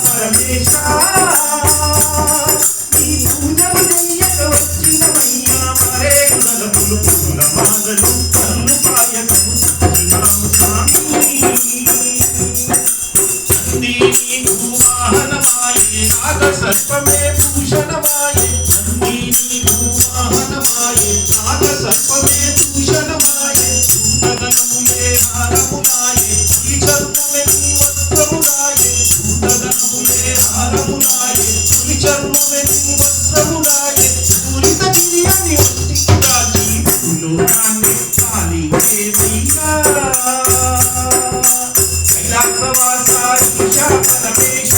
పరమేశ ఈ పూజలు చెయ్యక వచ్చినవయ్యా మరేడుదల పులుపుల మాదలు కన్ను పాయకము శ్రీరాము స్వామి చండీ నీకు వాహనమాయే నాగ సర్పమే భూషణమాయే చండీ నీకు వాహనమాయే నాగ సర్పమే భూషణమాయే భూతగణములే హారములాయే ఈ చర్మమే నీ వస్త్రములాయే భూతగణములే హారములాయే ఈ చర్మమే నీ వస్త్రములాయే పూరిత గిరియని ఒంటికి భూలోకాన్ని పాలించేవయ్యా కైలాసవాస ఈశా పరమేశ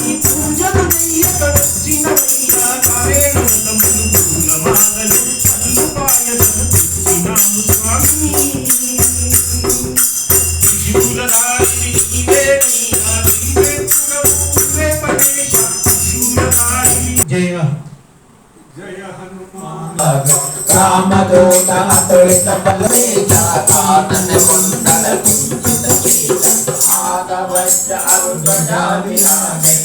ఈ పూజలు చెయ్యక వచ్చినవయ్యా కారేణులములు పూలమాలలు కల్లు పాయసము తెచ్చినాము స్వామి శివులరాయి నీవేనయ్యా నీవే పురము నీవే పరేశ శివులరాయి జయ జయ హనుమాన్ రామదూత అతులిత బలవేశ కానన మండల కుంచిత చేత ఆగవచ్చ అరుధ్వజ విరాజే